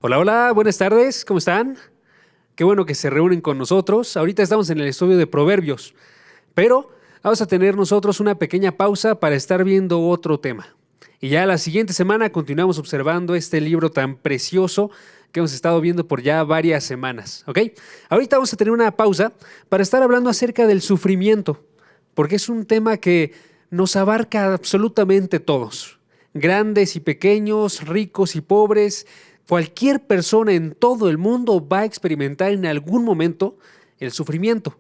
Hola, hola, buenas tardes, ¿cómo están? Qué bueno que se reúnen con nosotros. Ahorita estamos en el estudio de Proverbios, pero vamos a tener nosotros una pequeña pausa para estar viendo otro tema. Y ya la siguiente semana continuamos observando este libro tan precioso que hemos estado viendo por ya varias semanas, ¿ok? Ahorita vamos a tener una pausa para estar hablando acerca del sufrimiento, porque es un tema que nos abarca absolutamente todos, grandes y pequeños, ricos y pobres. Cualquier persona en todo el mundo va a experimentar en algún momento el sufrimiento.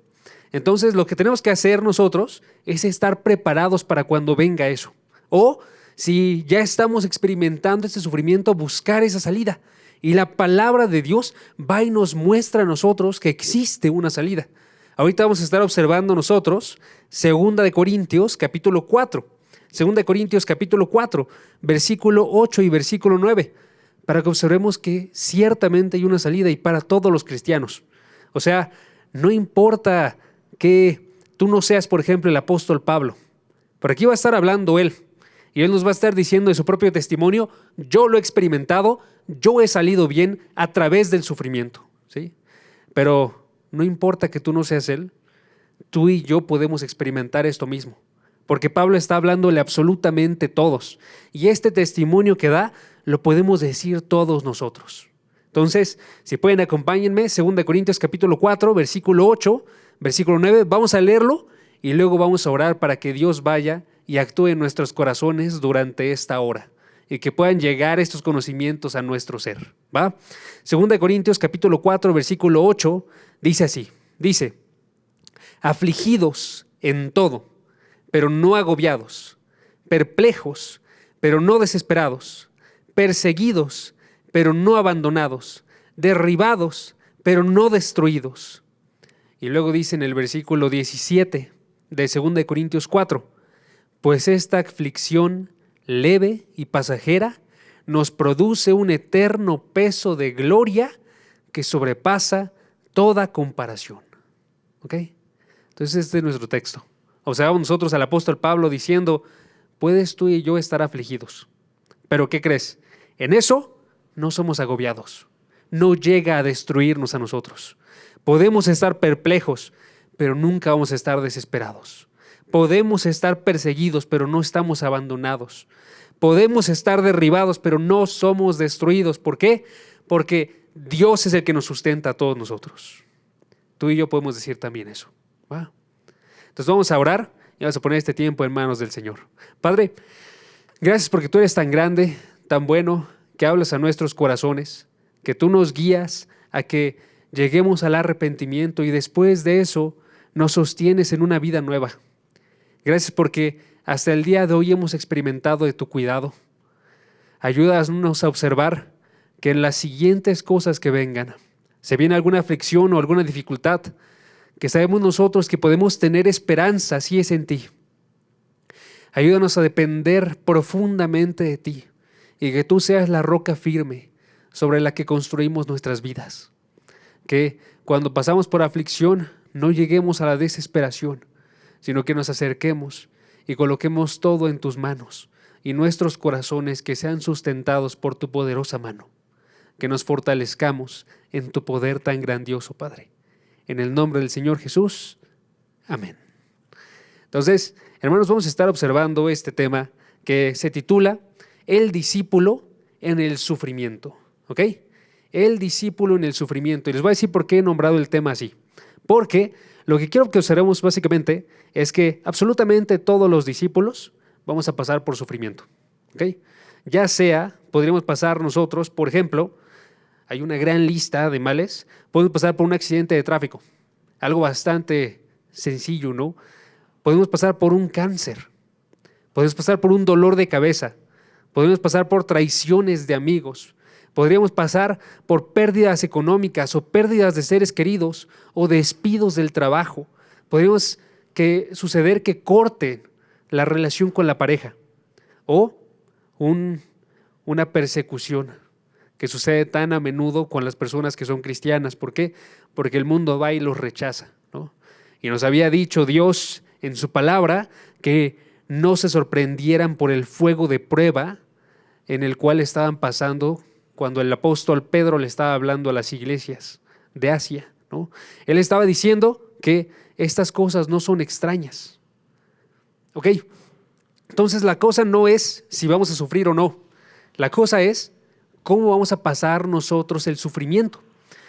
Entonces, lo que tenemos que hacer nosotros es estar preparados para cuando venga eso. O, si ya estamos experimentando este sufrimiento, buscar esa salida. Y la palabra de Dios va y nos muestra a nosotros que existe una salida. Ahorita vamos a estar observando nosotros 2 Corintios capítulo 4. 2 Corintios capítulo 4, versículo 8 y versículo 9, para que observemos que ciertamente hay una salida y para todos los cristianos. O sea, no importa que tú no seas, por ejemplo, el apóstol Pablo. Por aquí va a estar hablando él y él nos va a estar diciendo de su propio testimonio: yo lo he experimentado, yo he salido bien a través del sufrimiento, ¿sí? Pero no importa que tú no seas él, tú y yo podemos experimentar esto mismo, porque Pablo está hablándole absolutamente todos, y este testimonio que da lo podemos decir todos nosotros. Entonces, si pueden, acompáñenme, 2 Corintios capítulo 4, versículo 8, versículo 9, vamos a leerlo y luego vamos a orar para que Dios vaya y actúe en nuestros corazones durante esta hora y que puedan llegar estos conocimientos a nuestro ser, ¿va? 2 Corintios capítulo 4, versículo 8, dice así, dice: afligidos en todo, pero no agobiados, perplejos, pero no desesperados, perseguidos, pero no abandonados, derribados, pero no destruidos. Y luego dice en el versículo 17 de 2 Corintios 4, pues esta aflicción leve y pasajera nos produce un eterno peso de gloria que sobrepasa toda comparación. ¿Ok? Entonces este es nuestro texto. Observamos nosotros al apóstol Pablo diciendo: puedes tú y yo estar afligidos, pero ¿qué crees? En eso no somos agobiados, no llega a destruirnos a nosotros. Podemos estar perplejos, pero nunca vamos a estar desesperados. Podemos estar perseguidos, pero no estamos abandonados. Podemos estar derribados, pero no somos destruidos. ¿Por qué? Porque Dios es el que nos sustenta a todos nosotros. Tú y yo podemos decir también eso, ¿va? Entonces vamos a orar y vamos a poner este tiempo en manos del Señor. Padre, gracias porque tú eres tan grande, tan bueno, que hablas a nuestros corazones, que tú nos guías a que lleguemos al arrepentimiento y después de eso nos sostienes en una vida nueva. Gracias porque hasta el día de hoy hemos experimentado de tu cuidado. Ayúdanos a observar que en las siguientes cosas que vengan, se viene alguna aflicción o alguna dificultad, que sabemos nosotros que podemos tener esperanza si es en ti. Ayúdanos a depender profundamente de ti y que tú seas la roca firme sobre la que construimos nuestras vidas. Que cuando pasamos por aflicción no lleguemos a la desesperación, sino que nos acerquemos y coloquemos todo en tus manos y nuestros corazones que sean sustentados por tu poderosa mano. Que nos fortalezcamos en tu poder tan grandioso, Padre. En el nombre del Señor Jesús. Amén. Entonces, hermanos, vamos a estar observando este tema que se titula El discípulo en el sufrimiento. ¿Ok? El discípulo en el sufrimiento. Y les voy a decir por qué he nombrado el tema así. Porque lo que quiero que observemos básicamente es que absolutamente todos los discípulos vamos a pasar por sufrimiento. ¿Ok? Ya sea, podríamos pasar nosotros, por ejemplo, hay una gran lista de males. Podemos pasar por un accidente de tráfico, algo bastante sencillo, ¿no? Podemos pasar por un cáncer, podemos pasar por un dolor de cabeza, podemos pasar por traiciones de amigos, podríamos pasar por pérdidas económicas o pérdidas de seres queridos o despidos del trabajo. Podríamos suceder que corten la relación con la pareja o una persecución que sucede tan a menudo con las personas que son cristianas. ¿Por qué? Porque el mundo va y los rechaza, ¿no? Y nos había dicho Dios en su palabra que no se sorprendieran por el fuego de prueba en el cual estaban pasando cuando el apóstol Pedro le estaba hablando a las iglesias de Asia, ¿no? Él estaba diciendo que estas cosas no son extrañas. ¿Ok? Entonces la cosa no es si vamos a sufrir o no. La cosa es cómo vamos a pasar nosotros el sufrimiento.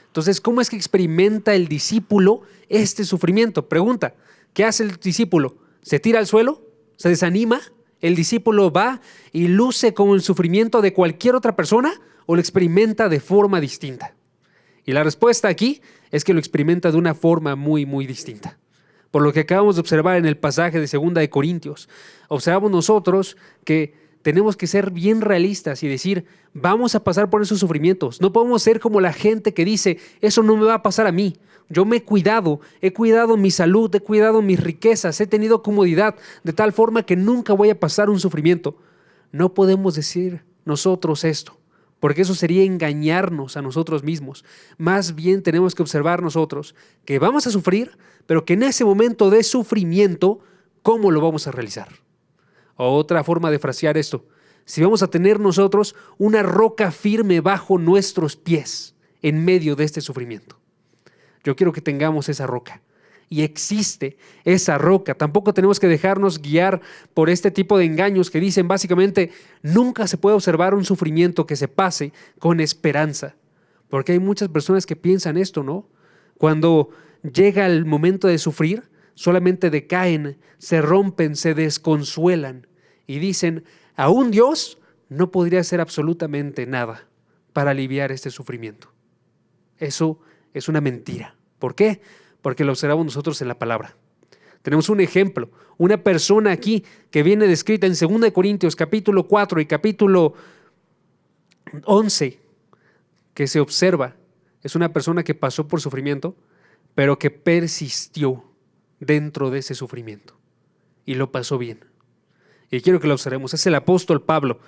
Entonces, ¿cómo es que experimenta el discípulo este sufrimiento? Pregunta, ¿qué hace el discípulo? ¿Se tira al suelo? ¿Se desanima? ¿El discípulo va y luce como el sufrimiento de cualquier otra persona o lo experimenta de forma distinta? Y la respuesta aquí es que lo experimenta de una forma muy, muy distinta. Por lo que acabamos de observar en el pasaje de 2 de Corintios, observamos nosotros que tenemos que ser bien realistas y decir, vamos a pasar por esos sufrimientos. No podemos ser como la gente que dice, eso no me va a pasar a mí. Yo me he cuidado mi salud, he cuidado mis riquezas, he tenido comodidad, de tal forma que nunca voy a pasar un sufrimiento. No podemos decir nosotros esto, porque eso sería engañarnos a nosotros mismos. Más bien tenemos que observar nosotros que vamos a sufrir, pero que en ese momento de sufrimiento, ¿cómo lo vamos a realizar? Otra forma de frasear esto, si vamos a tener nosotros una roca firme bajo nuestros pies en medio de este sufrimiento. Yo quiero que tengamos esa roca. Y existe esa roca. Tampoco tenemos que dejarnos guiar por este tipo de engaños que dicen básicamente nunca se puede observar un sufrimiento que se pase con esperanza. Porque hay muchas personas que piensan esto, ¿no? Cuando llega el momento de sufrir, solamente decaen, se rompen, se desconsuelan y dicen, aún Dios no podría hacer absolutamente nada para aliviar este sufrimiento. Eso es una mentira. ¿Por qué? Porque lo observamos nosotros en la palabra. Tenemos un ejemplo, una persona aquí que viene descrita en 2 de Corintios capítulo 4 y capítulo 11, que se observa, es una persona que pasó por sufrimiento, pero que persistió dentro de ese sufrimiento y lo pasó bien. Y quiero que lo observemos, es el apóstol Pablo.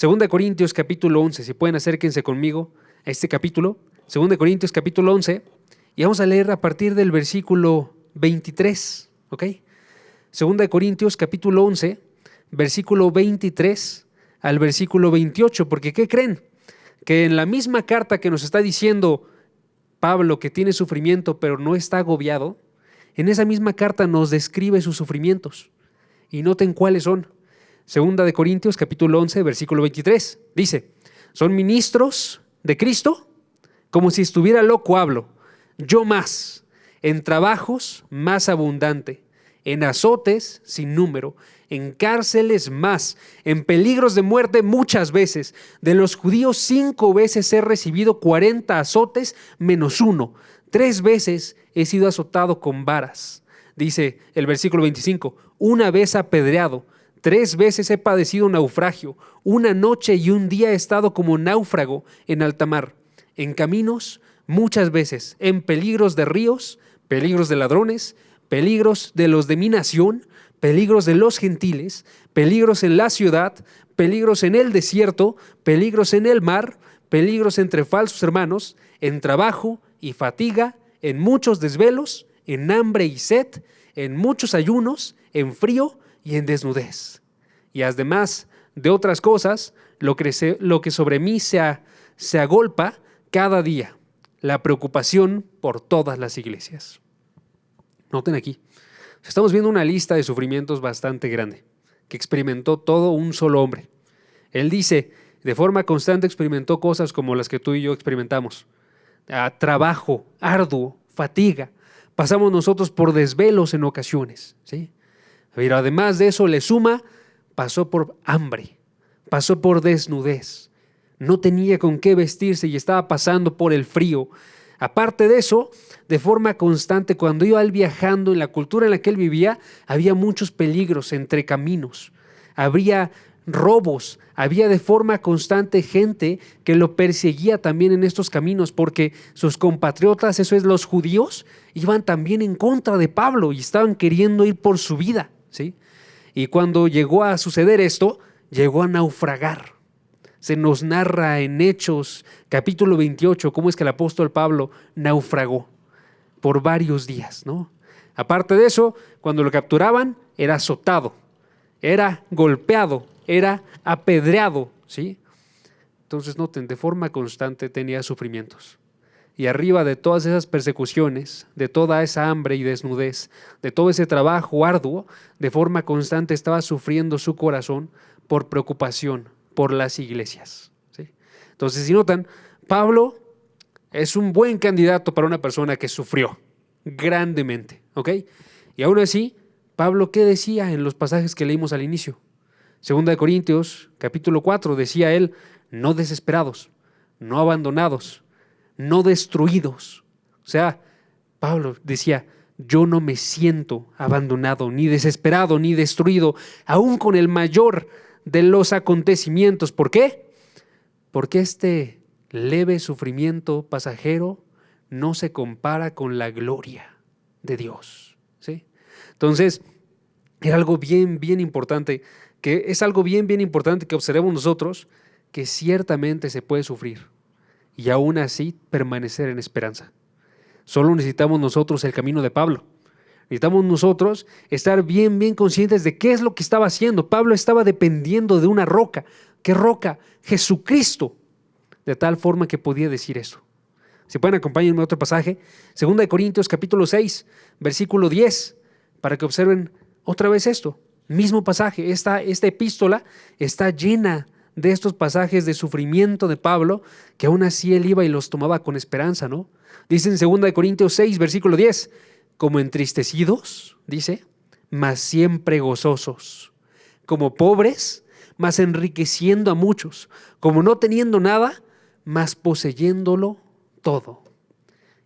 2 de Corintios capítulo 11, si pueden acérquense conmigo a este capítulo, 2 de Corintios capítulo 11, y vamos a leer a partir del versículo 23, ¿ok? 2 de Corintios capítulo 11, versículo 23 al versículo 28, porque ¿qué creen? Que en la misma carta que nos está diciendo Pablo que tiene sufrimiento pero no está agobiado, en esa misma carta nos describe sus sufrimientos. Y noten cuáles son. 2 de Corintios capítulo 11, versículo 23, dice, ¿son ministros de Cristo? Como si estuviera loco hablo, yo más, en trabajos más abundante, en azotes sin número, en cárceles más, en peligros de muerte muchas veces. De los judíos 5 veces he recibido 40 azotes menos 1. 3 veces he sido azotado con varas. Dice el versículo 25, una vez apedreado, 3 veces he padecido naufragio, una noche y un día he estado como náufrago en alta mar, en caminos muchas veces, en peligros de ríos, peligros de ladrones, peligros de los de mi nación, peligros de los gentiles, peligros en la ciudad, peligros en el desierto, peligros en el mar, peligros entre falsos hermanos, en trabajo y fatiga, en muchos desvelos, en hambre y sed, en muchos ayunos, en frío y en desnudez. Y además de otras cosas, lo que sobre mí se agolpa cada día, la preocupación por todas las iglesias. Noten aquí, estamos viendo una lista de sufrimientos bastante grande que experimentó todo un solo hombre. Él dice, de forma constante experimentó cosas como las que tú y yo experimentamos. Trabajo arduo, fatiga. Pasamos nosotros por desvelos en ocasiones, ¿sí? Pero además de eso le suma, pasó por hambre, pasó por desnudez. No tenía con qué vestirse y estaba pasando por el frío. Aparte de eso, de forma constante, cuando iba él viajando en la cultura en la que él vivía, había muchos peligros entre caminos. Habría robos, había de forma constante gente que lo perseguía también en estos caminos porque sus compatriotas, eso es los judíos, iban también en contra de Pablo y estaban queriendo ir por su vida, ¿sí? Y cuando llegó a suceder esto, llegó a naufragar. Se nos narra en Hechos capítulo 28 cómo es que el apóstol Pablo naufragó por varios días, ¿no? Aparte de eso, cuando lo capturaban, era azotado, era golpeado, era apedreado, ¿sí? Entonces noten, de forma constante tenía sufrimientos. Y arriba de todas esas persecuciones, de toda esa hambre y desnudez, de todo ese trabajo arduo, de forma constante estaba sufriendo su corazón por preocupación por las iglesias, ¿sí? Entonces, si notan, Pablo es un buen candidato para una persona que sufrió grandemente, ¿ok? Y aún así, Pablo, ¿qué decía en los pasajes que leímos al inicio? Segunda de Corintios, capítulo 4, decía él, no desesperados, no abandonados, no destruidos. O sea, Pablo decía, yo no me siento abandonado, ni desesperado, ni destruido, aún con el mayor de los acontecimientos. ¿Por qué? Porque este leve sufrimiento pasajero no se compara con la gloria de Dios, ¿sí? Entonces, era algo bien importante, que es algo bien importante que observemos nosotros, que ciertamente se puede sufrir y aún así permanecer en esperanza. Solo necesitamos nosotros el camino de Pablo. Necesitamos nosotros estar bien conscientes de qué es lo que estaba haciendo. Pablo estaba dependiendo de una roca. ¿Qué roca? Jesucristo. De tal forma que podía decir eso. Si pueden, acompáñenme a otro pasaje. 2 Corintios capítulo 6, versículo 10, para que observen otra vez esto. Mismo pasaje. Esta epístola está llena de estos pasajes de sufrimiento de Pablo, que aún así él iba y los tomaba con esperanza, ¿no? Dice en 2 Corintios 6, versículo 10, como entristecidos, dice, mas siempre gozosos, como pobres, mas enriqueciendo a muchos, como no teniendo nada, mas poseyéndolo todo.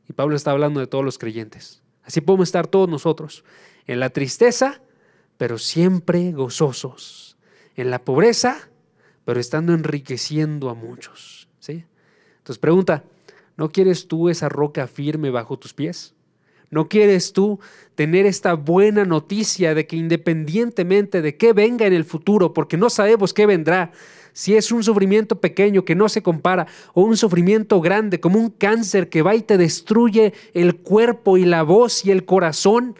Y Pablo está hablando de todos los creyentes. Así podemos estar todos nosotros, en la tristeza, pero siempre gozosos, en la pobreza, pero estando enriqueciendo a muchos, ¿sí? Entonces pregunta, ¿no quieres tú esa roca firme bajo tus pies? ¿No quieres tú tener esta buena noticia de que independientemente de qué venga en el futuro, porque no sabemos qué vendrá, si es un sufrimiento pequeño que no se compara o un sufrimiento grande como un cáncer que va y te destruye el cuerpo y la voz y el corazón,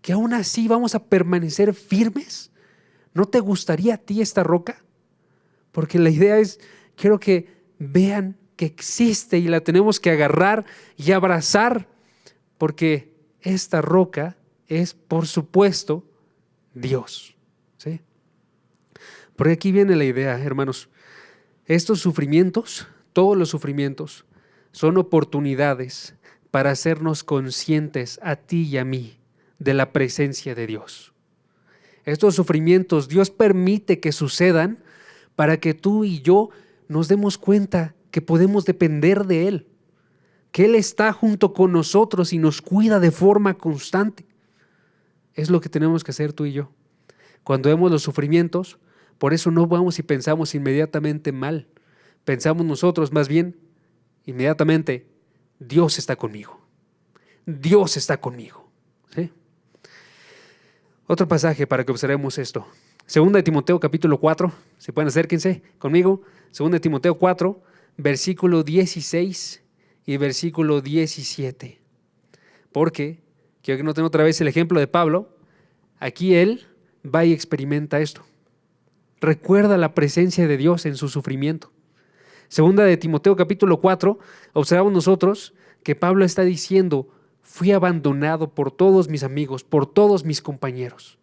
que aún así vamos a permanecer firmes? ¿No te gustaría a ti esta roca? Porque la idea es, quiero que vean que existe y la tenemos que agarrar y abrazar, porque esta roca es, por supuesto, Dios, ¿sí? Porque aquí viene la idea, hermanos. Estos sufrimientos, todos los sufrimientos, son oportunidades para hacernos conscientes a ti y a mí de la presencia de Dios. Estos sufrimientos Dios permite que sucedan para que tú y yo nos demos cuenta que podemos depender de Él, que Él está junto con nosotros y nos cuida de forma constante. Es lo que tenemos que hacer tú y yo. Cuando vemos los sufrimientos, por eso no vamos y pensamos inmediatamente mal. Pensamos nosotros más bien, inmediatamente, Dios está conmigo. Dios está conmigo, ¿sí? Otro pasaje para que observemos esto. 2 Timoteo capítulo 4, si pueden acérquense conmigo. 2 Timoteo 4, versículo 16 y versículo 17. Porque, quiero que noten otra vez el ejemplo de Pablo. Aquí él va y experimenta esto. Recuerda la presencia de Dios en su sufrimiento. 2 Timoteo capítulo 4, observamos nosotros que Pablo está diciendo, fui abandonado por todos mis amigos, por todos mis compañeros.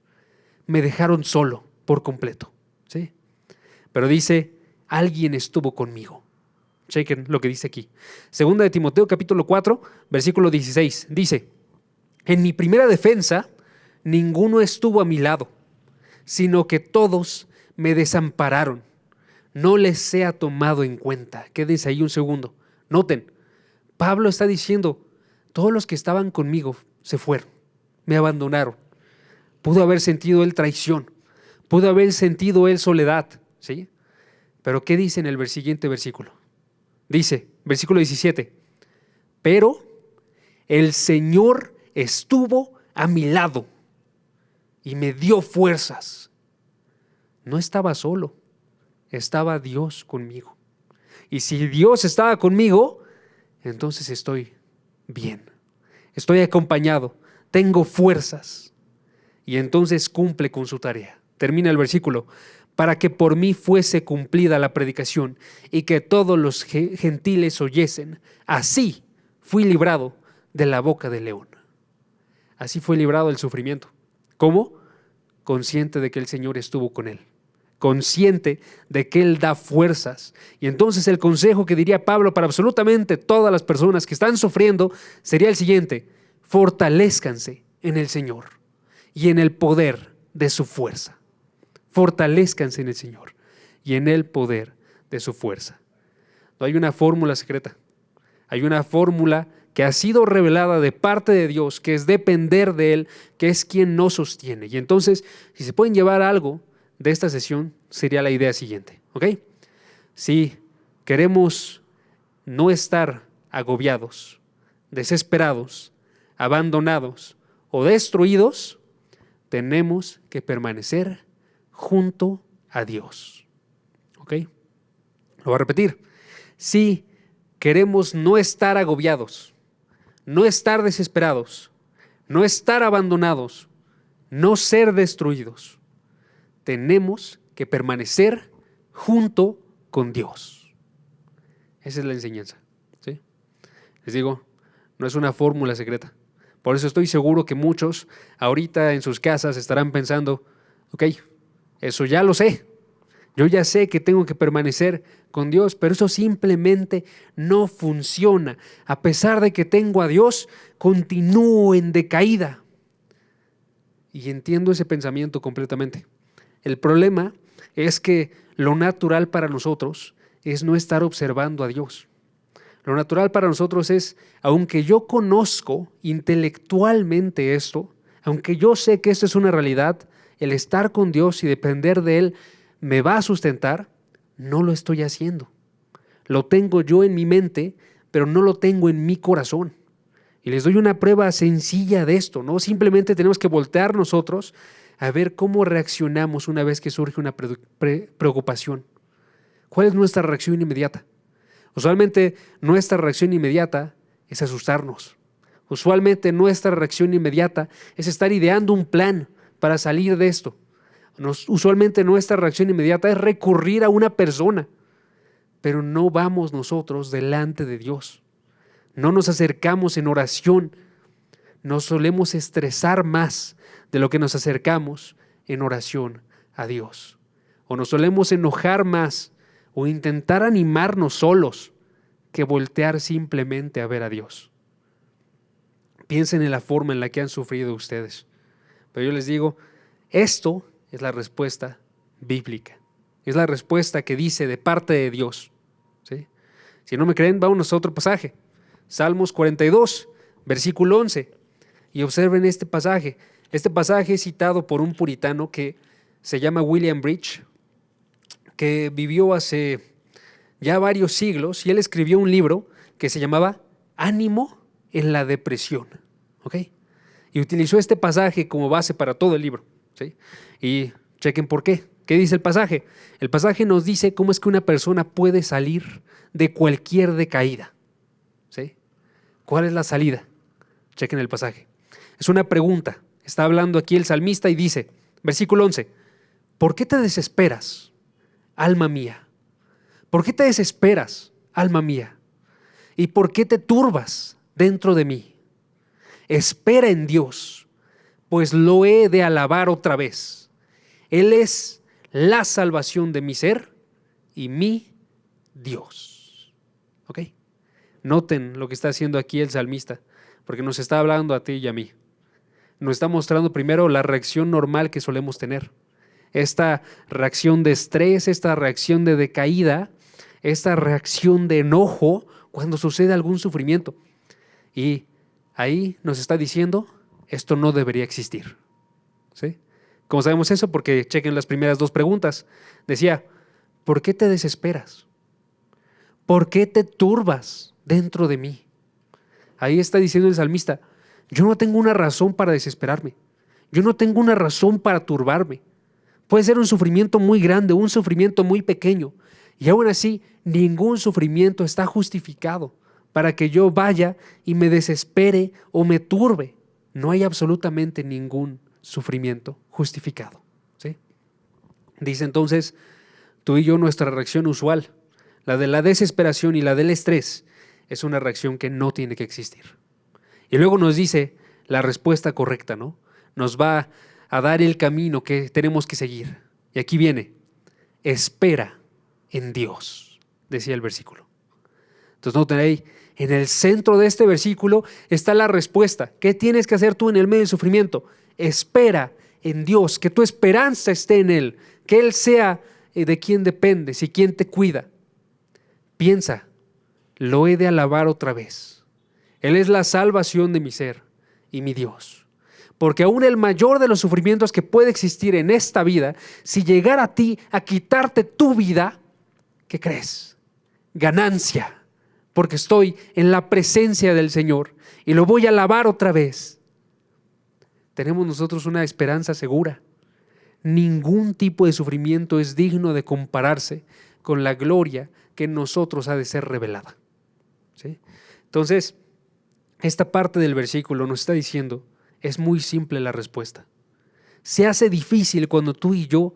Me dejaron solo por completo, ¿sí? Pero dice, alguien estuvo conmigo. Chequen lo que dice aquí. 2 Timoteo capítulo 4, versículo 16. Dice, en mi primera defensa, ninguno estuvo a mi lado, sino que todos me desampararon. No les sea tomado en cuenta. Quédense ahí un segundo. Noten, Pablo está diciendo, todos los que estaban conmigo se fueron, me abandonaron. Pudo haber sentido él traición, pudo haber sentido él soledad, ¿sí? Pero ¿qué dice en el siguiente versículo? Dice, versículo 17, pero el Señor estuvo a mi lado y me dio fuerzas. No estaba solo, estaba Dios conmigo. Y si Dios estaba conmigo, entonces estoy bien, estoy acompañado, tengo fuerzas. Y entonces cumple con su tarea. Termina el versículo. para que por mí fuese cumplida la predicación y que todos los gentiles oyesen. Así fui librado de la boca del león. Así fue librado del sufrimiento. ¿Cómo? Consciente de que el Señor estuvo con él. Consciente de que Él da fuerzas. Y entonces el consejo que diría Pablo para absolutamente todas las personas que están sufriendo sería el siguiente: fortalezcanse en el Señor y en el poder de su fuerza. Fortalezcanse en el Señor y en el poder de su fuerza. No hay una fórmula secreta. Hay una fórmula que ha sido revelada de parte de Dios, que es depender de Él, que es quien nos sostiene. Y entonces, si se pueden llevar algo de esta sesión, sería la idea siguiente, ¿ok? Si queremos no estar agobiados, desesperados, abandonados o destruidos, tenemos que permanecer junto a Dios, ¿ok? Lo voy a repetir. Si queremos no estar agobiados, no estar desesperados, no estar abandonados, no ser destruidos, tenemos que permanecer junto con Dios. Esa es la enseñanza, ¿sí? Les digo, no es una fórmula secreta. Por eso estoy seguro que muchos ahorita en sus casas estarán pensando, ok, eso ya lo sé. Yo ya sé que tengo que permanecer con Dios, pero eso simplemente no funciona. A pesar de que tengo a Dios, continúo en decaída. Y entiendo ese pensamiento completamente. El problema es que lo natural para nosotros es no estar observando a Dios. Lo natural para nosotros es, aunque yo conozco intelectualmente esto, aunque yo sé que esto es una realidad, el estar con Dios y depender de Él me va a sustentar, no lo estoy haciendo. Lo tengo yo en mi mente, pero no lo tengo en mi corazón. Y les doy una prueba sencilla de esto, ¿no? Simplemente tenemos que voltear nosotros a ver cómo reaccionamos una vez que surge una preocupación. ¿Cuál es nuestra reacción inmediata? Usualmente nuestra reacción inmediata es asustarnos. Usualmente nuestra reacción inmediata es estar ideando un plan para salir de esto. Usualmente nuestra reacción inmediata es recurrir a una persona, pero no vamos nosotros delante de Dios. No nos acercamos en oración. Nos solemos estresar más de lo que nos acercamos en oración a Dios. O nos solemos enojar más o intentar animarnos solos que voltear simplemente a ver a Dios. Piensen en la forma en la que han sufrido ustedes. Pero yo les digo, esto es la respuesta bíblica. Es la respuesta que dice de parte de Dios, ¿sí? Si no me creen, vámonos a otro pasaje. Salmos 42, versículo 11. Y observen este pasaje. Este pasaje es citado por un puritano que se llama William Bridge, que vivió hace ya varios siglos, y él escribió un libro que se llamaba Ánimo en la depresión, ¿ok? Y utilizó este pasaje como base para todo el libro, ¿sí? Y chequen por qué. ¿Qué dice el pasaje? El pasaje nos dice cómo es que una persona puede salir de cualquier decaída, ¿sí? ¿Cuál es la salida? Chequen el pasaje. Es una pregunta. Está hablando aquí el salmista y dice, versículo 11, ¿por qué te desesperas, alma mía? ¿Por qué te desesperas, alma mía? ¿Y por qué te turbas dentro de mí? Espera en Dios, pues lo he de alabar otra vez. Él es la salvación de mi ser y mi Dios. ¿Ok? Noten lo que está haciendo aquí el salmista, porque nos está hablando a ti y a mí. Nos está mostrando primero la reacción normal que solemos tener. Esta reacción de estrés, esta reacción de decaída, esta reacción de enojo cuando sucede algún sufrimiento. Y ahí nos está diciendo, esto no debería existir, ¿sí? ¿Cómo sabemos eso? Porque chequen las primeras dos preguntas. Decía, ¿por qué te desesperas? ¿Por qué te turbas dentro de mí? Ahí está diciendo el salmista, yo no tengo una razón para desesperarme. Yo no tengo una razón para turbarme. Puede ser un sufrimiento muy grande, un sufrimiento muy pequeño. Y aún así, ningún sufrimiento está justificado para que yo vaya y me desespere o me turbe. No hay absolutamente ningún sufrimiento justificado, ¿sí? Dice entonces, tú y yo, nuestra reacción usual, la de la desesperación y la del estrés, es una reacción que no tiene que existir. Y luego nos dice la respuesta correcta, ¿no? Nos va a dar el camino que tenemos que seguir. Y aquí viene, espera en Dios, decía el versículo. Entonces noten ahí, en el centro de este versículo está la respuesta. ¿Qué tienes que hacer tú en el medio del sufrimiento? Espera en Dios, que tu esperanza esté en Él, que Él sea de quien dependes y quien te cuida. Piensa, lo he de alabar otra vez. Él es la salvación de mi ser y mi Dios. Porque aún el mayor de los sufrimientos que puede existir en esta vida, si llegara a ti a quitarte tu vida, ¿qué crees? Ganancia. Porque estoy en la presencia del Señor y lo voy a alabar otra vez. Tenemos nosotros una esperanza segura. Ningún tipo de sufrimiento es digno de compararse con la gloria que en nosotros ha de ser revelada. ¿Sí? Entonces, esta parte del versículo nos está diciendo, es muy simple la respuesta. Se hace difícil cuando tú y yo,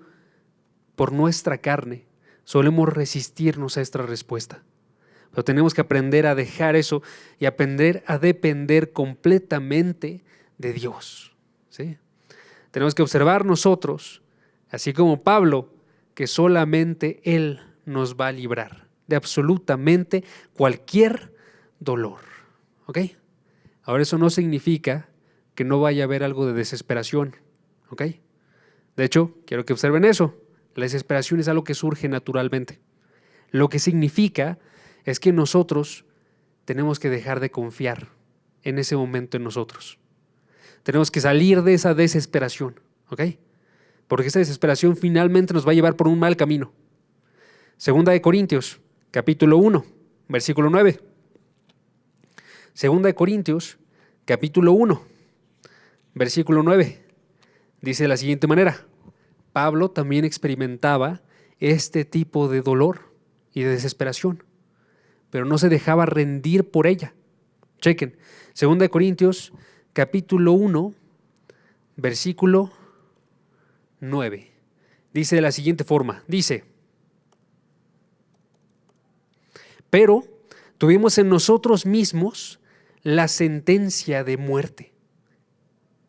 por nuestra carne, solemos resistirnos a esta respuesta. Pero tenemos que aprender a dejar eso y aprender a depender completamente de Dios. ¿Sí? Tenemos que observar nosotros, así como Pablo, que solamente Él nos va a librar de absolutamente cualquier dolor. ¿Ok? Ahora eso no significa que no vaya a haber algo de desesperación. ¿Ok? De hecho, quiero que observen eso. La desesperación es algo que surge naturalmente. Lo que significa es que nosotros tenemos que dejar de confiar en ese momento en nosotros. Tenemos que salir de esa desesperación, ¿ok? Porque esa desesperación finalmente nos va a llevar por un mal camino. Segunda de Corintios, capítulo 1, versículo 9. Segunda de Corintios, capítulo 1, versículo 9. Dice de la siguiente manera, Pablo también experimentaba este tipo de dolor y de desesperación, pero no se dejaba rendir por ella. Chequen, 2 Corintios, capítulo 1, versículo 9. Dice de la siguiente forma, dice, pero tuvimos en nosotros mismos la sentencia de muerte.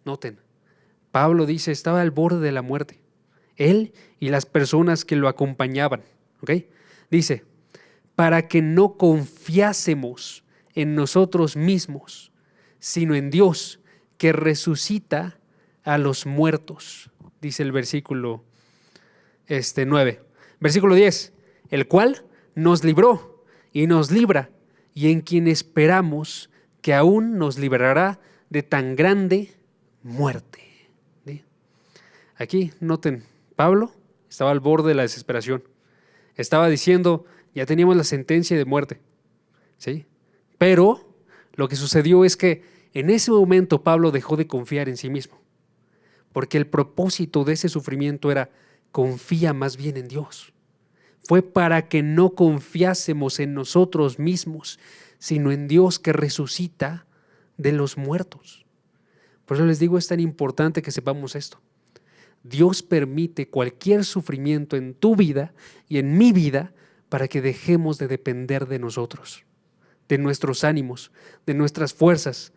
Noten, Pablo dice, estaba al borde de la muerte, él y las personas que lo acompañaban. ¿Ok? Dice, para que no confiásemos en nosotros mismos, sino en Dios, que resucita a los muertos, dice el versículo 9. Versículo 10, el cual nos libró y nos libra, y en quien esperamos que aún nos librará de tan grande muerte. ¿Sí? Aquí, noten, Pablo estaba al borde de la desesperación. Estaba diciendo, ya teníamos la sentencia de muerte, ¿sí? Pero lo que sucedió es que en ese momento Pablo dejó de confiar en sí mismo, porque el propósito de ese sufrimiento era, confía más bien en Dios. Fue para que no confiásemos en nosotros mismos, sino en Dios que resucita de los muertos. Por eso les digo, es tan importante que sepamos esto. Dios permite cualquier sufrimiento en tu vida y en mi vida para que dejemos de depender de nosotros, de nuestros ánimos, de nuestras fuerzas,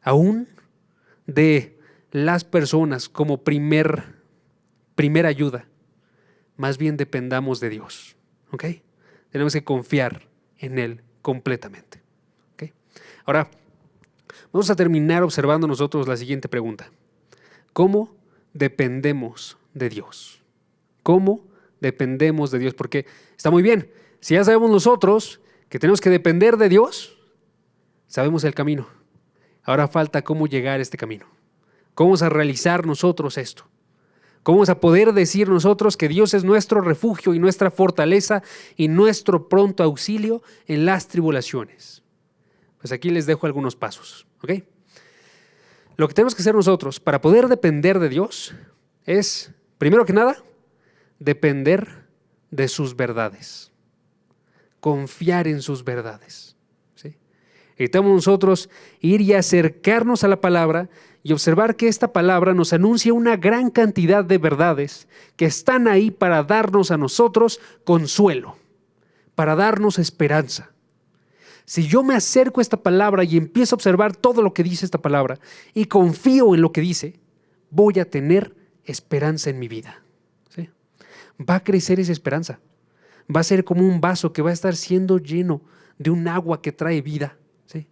aún de las personas como primera ayuda. Más bien dependamos de Dios. ¿Ok? Tenemos que confiar en Él completamente. ¿Ok? Ahora, vamos a terminar observando nosotros la siguiente pregunta. ¿Cómo dependemos de Dios? ¿Cómo dependemos de Dios? Porque está muy bien, si ya sabemos nosotros que tenemos que depender de Dios, sabemos el camino. Ahora falta cómo llegar a este camino. ¿Cómo vamos a realizar nosotros esto? ¿Cómo vamos a poder decir nosotros que Dios es nuestro refugio y nuestra fortaleza y nuestro pronto auxilio en las tribulaciones? Pues aquí les dejo algunos pasos, ¿ok? Lo que tenemos que hacer nosotros para poder depender de Dios es, primero que nada, depender de sus verdades. Confiar en sus verdades. ¿Sí? Necesitamos nosotros ir y acercarnos a la palabra y observar que esta palabra nos anuncia una gran cantidad de verdades que están ahí para darnos a nosotros consuelo, para darnos esperanza. Si yo me acerco a esta palabra y empiezo a observar todo lo que dice esta palabra y confío en lo que dice, voy a tener esperanza en mi vida. ¿Sí? Va a crecer esa esperanza. Va a ser como un vaso que va a estar siendo lleno de un agua que trae vida. ¿Sí?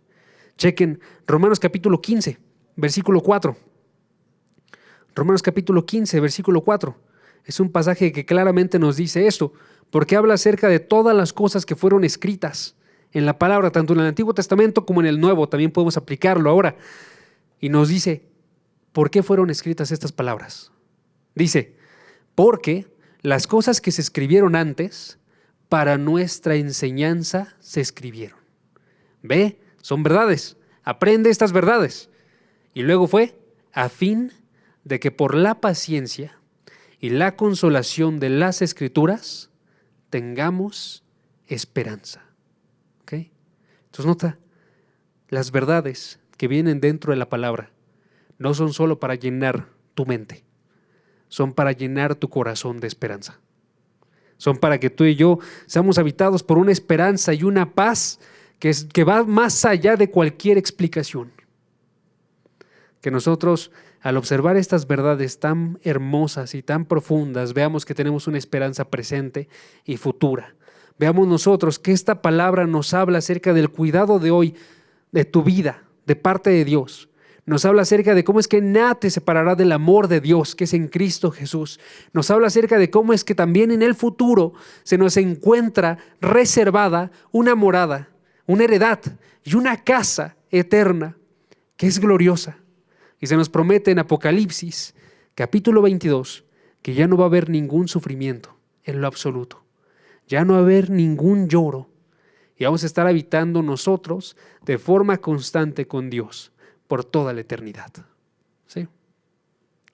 Chequen Romanos capítulo 15, versículo 4. Romanos capítulo 15, versículo 4. Es un pasaje que claramente nos dice esto, porque habla acerca de todas las cosas que fueron escritas en la palabra, tanto en el Antiguo Testamento como en el Nuevo. También podemos aplicarlo ahora. Y nos dice, ¿por qué fueron escritas estas palabras? Dice, porque las cosas que se escribieron antes, para nuestra enseñanza se escribieron. Ve, son verdades. Aprende estas verdades. Y luego fue, a fin de que por la paciencia y la consolación de las Escrituras tengamos esperanza. ¿Ok? Entonces nota, las verdades que vienen dentro de la palabra no son solo para llenar tu mente, son para llenar tu corazón de esperanza. Son para que tú y yo seamos habitados por una esperanza y una paz que va más allá de cualquier explicación. Que nosotros, al observar estas verdades tan hermosas y tan profundas, veamos que tenemos una esperanza presente y futura. Veamos nosotros que esta palabra nos habla acerca del cuidado de hoy, de tu vida, de parte de Dios. Nos habla acerca de cómo es que nada te separará del amor de Dios, que es en Cristo Jesús. Nos habla acerca de cómo es que también en el futuro se nos encuentra reservada una morada, una heredad y una casa eterna que es gloriosa. Y se nos promete en Apocalipsis, capítulo 22, que ya no va a haber ningún sufrimiento en lo absoluto. Ya no va a haber ningún lloro. Y vamos a estar habitando nosotros de forma constante con Dios por toda la eternidad. ¿Sí?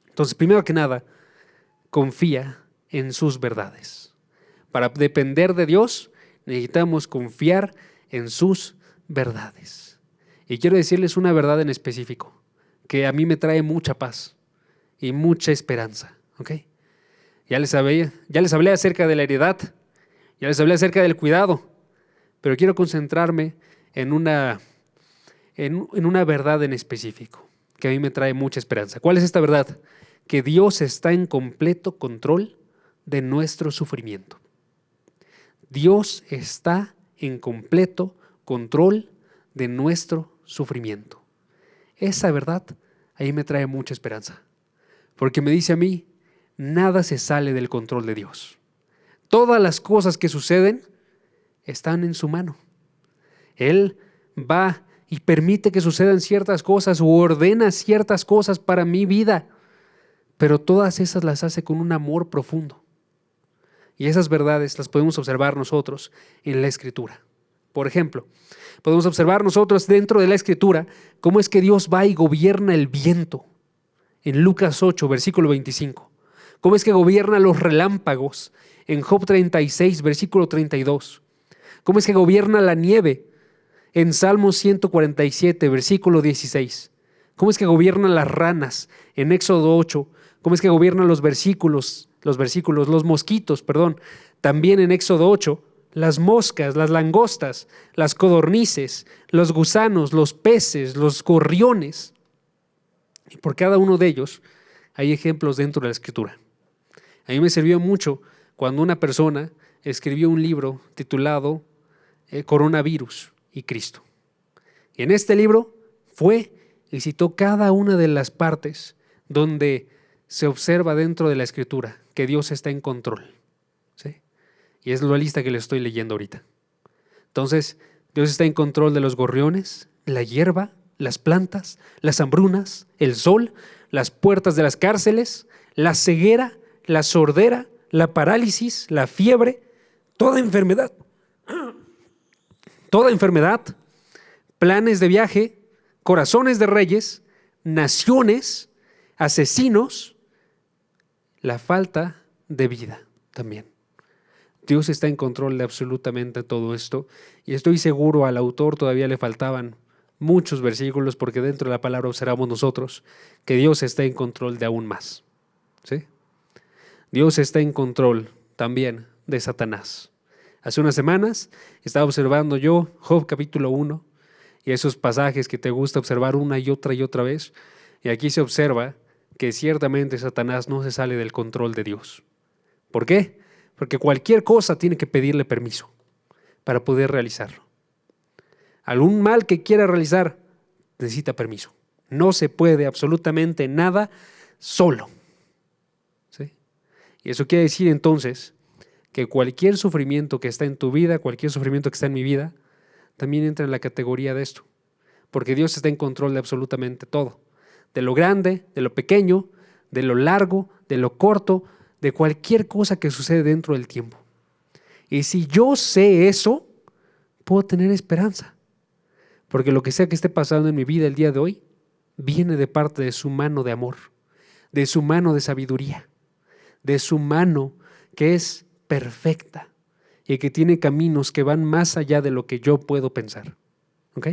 Entonces, primero que nada, confía en sus verdades. Para depender de Dios, necesitamos confiar en sus verdades. Y quiero decirles una verdad en específico, que a mí me trae mucha paz y mucha esperanza. ¿Ok? Ya les hablé acerca de la heredad, ya les hablé acerca del cuidado, pero quiero concentrarme en una verdad en específico, que a mí me trae mucha esperanza. ¿Cuál es esta verdad? Que Dios está en completo control de nuestro sufrimiento. Dios está en completo control de nuestro sufrimiento. Esa verdad a mí me trae mucha esperanza, porque me dice a mí, nada se sale del control de Dios. Todas las cosas que suceden están en su mano. Él va y permite que sucedan ciertas cosas o ordena ciertas cosas para mi vida, pero todas esas las hace con un amor profundo. Y esas verdades las podemos observar nosotros en la Escritura. Por ejemplo, podemos observar nosotros dentro de la Escritura cómo es que Dios va y gobierna el viento. En Lucas 8, versículo 25. Cómo es que gobierna los relámpagos. En Job 36, versículo 32. Cómo es que gobierna la nieve. En Salmos 147, versículo 16. Cómo es que gobierna las ranas. En Éxodo 8. Cómo es que gobierna los mosquitos, también en Éxodo 8, las moscas, las langostas, las codornices, los gusanos, los peces, los gorriones. Y por cada uno de ellos hay ejemplos dentro de la Escritura. A mí me sirvió mucho cuando una persona escribió un libro titulado Coronavirus y Cristo. Y en este libro fue y citó cada una de las partes donde se observa dentro de la Escritura que Dios está en control. ¿Sí? Y es la lista que le estoy leyendo ahorita. Entonces, Dios está en control de los gorriones, la hierba, las plantas, las hambrunas, el sol, las puertas de las cárceles, la ceguera, la sordera, la parálisis, la fiebre, toda enfermedad, planes de viaje, corazones de reyes, naciones, asesinos, la falta de vida también. Dios está en control de absolutamente todo esto y estoy seguro al autor todavía le faltaban muchos versículos, porque dentro de la palabra observamos nosotros que Dios está en control de aún más. ¿Sí? Dios está en control también de Satanás. Hace unas semanas estaba observando yo Job capítulo 1 y esos pasajes que te gusta observar una y otra vez. Y aquí se observa que ciertamente Satanás no se sale del control de Dios. ¿Por qué? Porque cualquier cosa tiene que pedirle permiso para poder realizarlo. Algún mal que quiera realizar necesita permiso. No se puede absolutamente nada solo. ¿Sí? Y eso quiere decir entonces que cualquier sufrimiento que está en tu vida, cualquier sufrimiento que está en mi vida, también entra en la categoría de esto. Porque Dios está en control de absolutamente todo. De lo grande, de lo pequeño, de lo largo, de lo corto, de cualquier cosa que sucede dentro del tiempo. Y si yo sé eso, puedo tener esperanza. Porque lo que sea que esté pasando en mi vida el día de hoy, viene de parte de su mano de amor, de su mano de sabiduría, de su mano que es perfecta y que tiene caminos que van más allá de lo que yo puedo pensar. ¿Ok?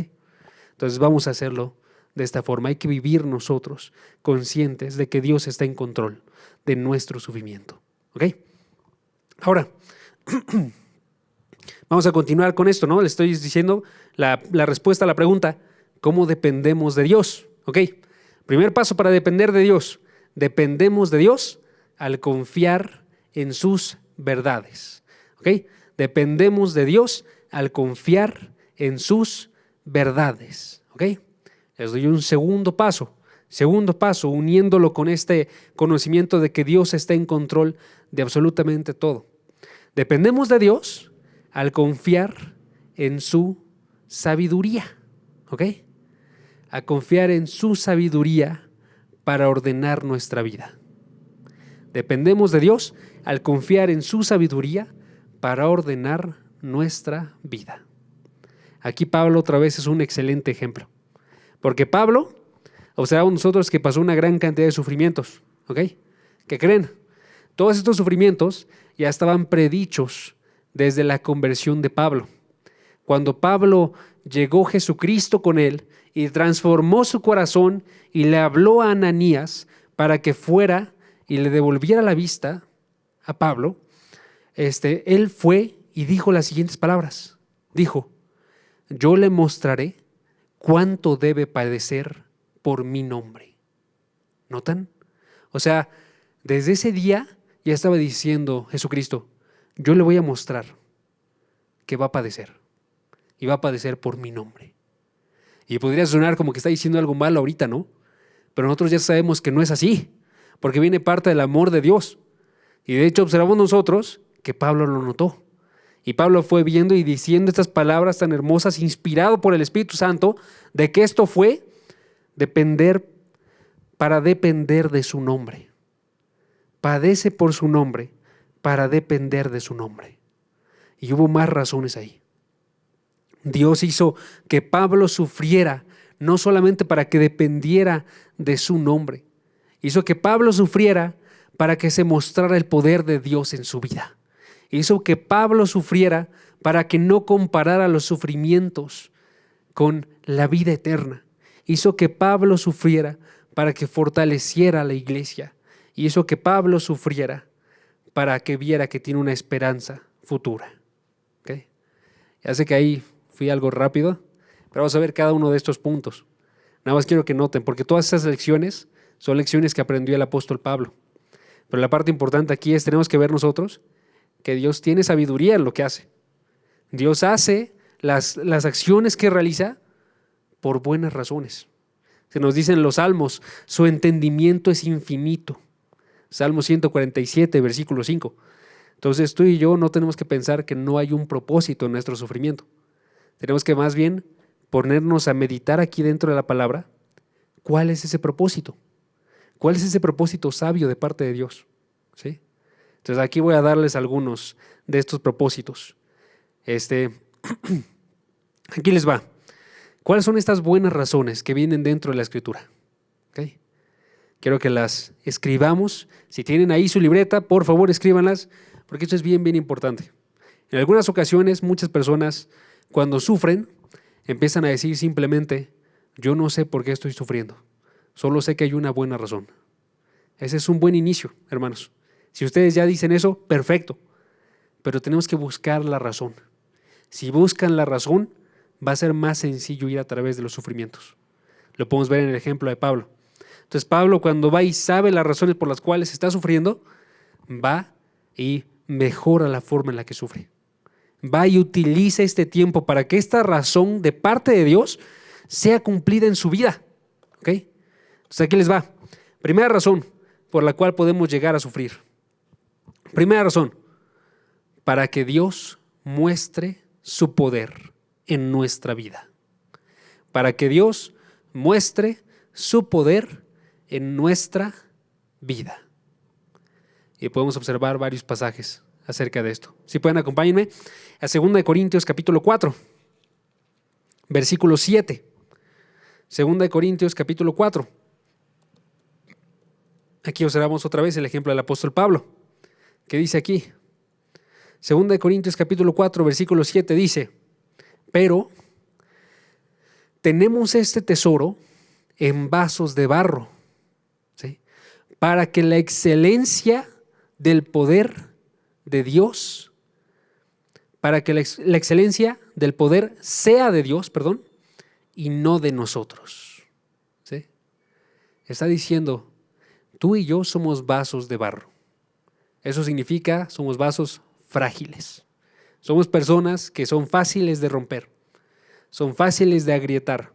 Entonces vamos a hacerlo de esta forma. Hay que vivir nosotros conscientes de que Dios está en control de nuestro sufrimiento. ¿Ok? Ahora, vamos a continuar con esto, ¿no? Le estoy diciendo la respuesta a la pregunta, ¿cómo dependemos de Dios? ¿Ok? Primer paso para depender de Dios. Dependemos de Dios al confiar en sus verdades. ¿Ok? Dependemos de Dios al confiar en sus verdades. ¿Ok? Les doy un segundo paso. Segundo paso, uniéndolo con este conocimiento de que Dios está en control de absolutamente todo. Dependemos de Dios al confiar en su sabiduría. ¿Ok? A confiar en su sabiduría para ordenar nuestra vida. Dependemos de Dios al confiar en su sabiduría para ordenar nuestra vida. Aquí Pablo otra vez es un excelente ejemplo. Porque Pablo, observamos nosotros que pasó una gran cantidad de sufrimientos. ¿Ok? ¿Qué creen? Todos estos sufrimientos ya estaban predichos desde la conversión de Pablo. Cuando Pablo llegó Jesucristo con él y transformó su corazón y le habló a Ananías para que fuera y le devolviera la vista a Pablo, él fue y dijo las siguientes palabras. Dijo, yo le mostraré cuánto debe padecer por mi nombre. ¿Notan? O sea, desde ese día ya estaba diciendo Jesucristo, yo le voy a mostrar que va a padecer. Y va a padecer por mi nombre. Y podría sonar como que está diciendo algo malo ahorita, ¿no? Pero nosotros ya sabemos que no es así, porque viene parte del amor de Dios. Y de hecho observamos nosotros que Pablo lo notó. Y Pablo fue viendo y diciendo estas palabras tan hermosas, inspirado por el Espíritu Santo, de que esto fue para depender de su nombre. Padece por su nombre, para depender de su nombre. Y hubo más razones ahí. Dios hizo que Pablo sufriera, no solamente para que dependiera de su nombre. Hizo que Pablo sufriera para que se mostrara el poder de Dios en su vida. Hizo que Pablo sufriera para que no comparara los sufrimientos con la vida eterna. Hizo que Pablo sufriera para que fortaleciera a la iglesia. Hizo que Pablo sufriera para que viera que tiene una esperanza futura. ¿Okay? Ya sé que ahí fui algo rápido, pero vamos a ver cada uno de estos puntos. Nada más quiero que noten, porque todas esas lecciones son lecciones que aprendió el apóstol Pablo. Pero la parte importante aquí es, tenemos que ver nosotros que Dios tiene sabiduría en lo que hace. Dios hace las acciones que realiza por buenas razones. Se nos dice en los Salmos, su entendimiento es infinito. Salmo 147, versículo 5. Entonces tú y yo no tenemos que pensar que no hay un propósito en nuestro sufrimiento. Tenemos que más bien ponernos a meditar aquí dentro de la palabra, ¿cuál es ese propósito? ¿Cuál es ese propósito sabio de parte de Dios? ¿Sí? Entonces aquí voy a darles algunos de estos propósitos. Aquí les va. ¿Cuáles son estas buenas razones que vienen dentro de la Escritura? ¿Okay? Quiero que las escribamos. Si tienen ahí su libreta, por favor escríbanlas, porque esto es bien, bien importante. En algunas ocasiones, muchas personas, cuando sufren, empiezan a decir simplemente, yo no sé por qué estoy sufriendo, solo sé que hay una buena razón. Ese es un buen inicio, hermanos. Si ustedes ya dicen eso, perfecto, pero tenemos que buscar la razón. Si buscan la razón, va a ser más sencillo ir a través de los sufrimientos. Lo podemos ver en el ejemplo de Pablo. Entonces Pablo, cuando va y sabe las razones por las cuales está sufriendo, va y mejora la forma en la que sufre. Va y utiliza este tiempo para que esta razón de parte de Dios sea cumplida en su vida. ¿Ok? Entonces aquí les va. Primera razón por la cual podemos llegar a sufrir. Primera razón, para que Dios muestre su poder en nuestra vida. Para que Dios muestre su poder en nuestra vida. Y podemos observar varios pasajes acerca de esto. Si pueden, acompáñenme a 2 Corintios capítulo 4, versículo 7. 2 Corintios capítulo 4. Aquí observamos otra vez el ejemplo del apóstol Pablo. ¿Qué dice aquí? 2 Corintios capítulo 4, versículo 7 dice: pero tenemos este tesoro en vasos de barro, ¿sí? Para que la excelencia del poder de Dios, para que la excelencia del poder sea de Dios, y no de nosotros. ¿Sí? Está diciendo, tú y yo somos vasos de barro. Eso significa, somos vasos frágiles. Somos personas que son fáciles de romper, son fáciles de agrietar.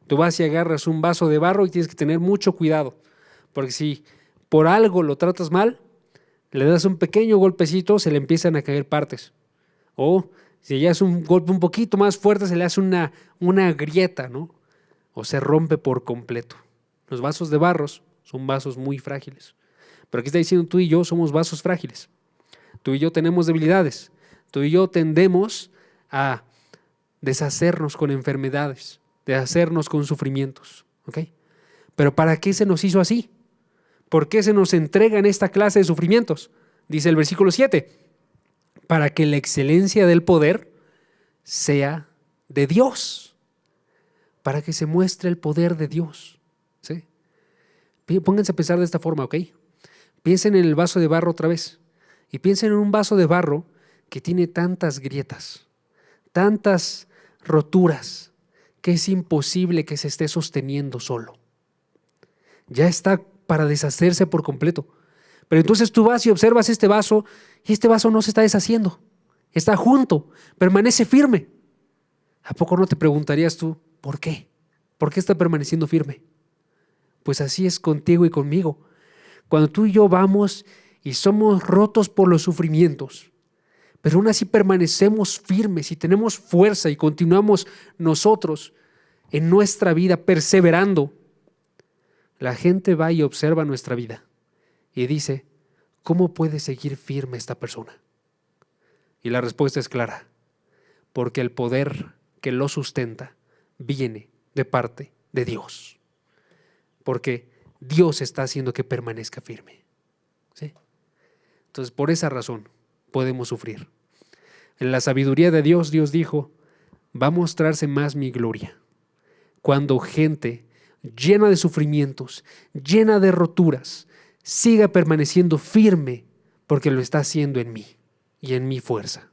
Tú vas y agarras un vaso de barro y tienes que tener mucho cuidado, porque si por algo lo tratas mal, le das un pequeño golpecito, se le empiezan a caer partes. O si ya es un golpe un poquito más fuerte, se le hace una grieta, ¿no? O se rompe por completo. Los vasos de barros son vasos muy frágiles. Pero aquí está diciendo, tú y yo somos vasos frágiles. Tú y yo tenemos debilidades. Tú y yo tendemos a deshacernos con enfermedades, deshacernos con sufrimientos. ¿Ok? Pero ¿para qué se nos hizo así? ¿Por qué se nos entregan esta clase de sufrimientos? Dice el versículo 7, para que la excelencia del poder sea de Dios, para que se muestre el poder de Dios. ¿Sí? Pónganse a pensar de esta forma, ¿ok? Piensen en el vaso de barro otra vez y piensen en un vaso de barro que tiene tantas grietas, tantas roturas, que es imposible que se esté sosteniendo solo. Ya está para deshacerse por completo. Pero entonces tú vas y observas este vaso y este vaso no se está deshaciendo. Está junto, permanece firme. ¿A poco no te preguntarías tú, por qué? ¿Por qué está permaneciendo firme? Pues así es contigo y conmigo. Cuando tú y yo vamos y somos rotos por los sufrimientos, pero aún así permanecemos firmes y tenemos fuerza y continuamos nosotros en nuestra vida perseverando, la gente va y observa nuestra vida y dice, ¿cómo puede seguir firme esta persona? Y la respuesta es clara, porque el poder que lo sustenta viene de parte de Dios, porque Dios está haciendo que permanezca firme. ¿Sí? Entonces, por esa razón podemos sufrir. En la sabiduría de Dios, Dios dijo, va a mostrarse más mi gloria cuando gente llena de sufrimientos, llena de roturas, siga permaneciendo firme porque lo está haciendo en mí y en mi fuerza.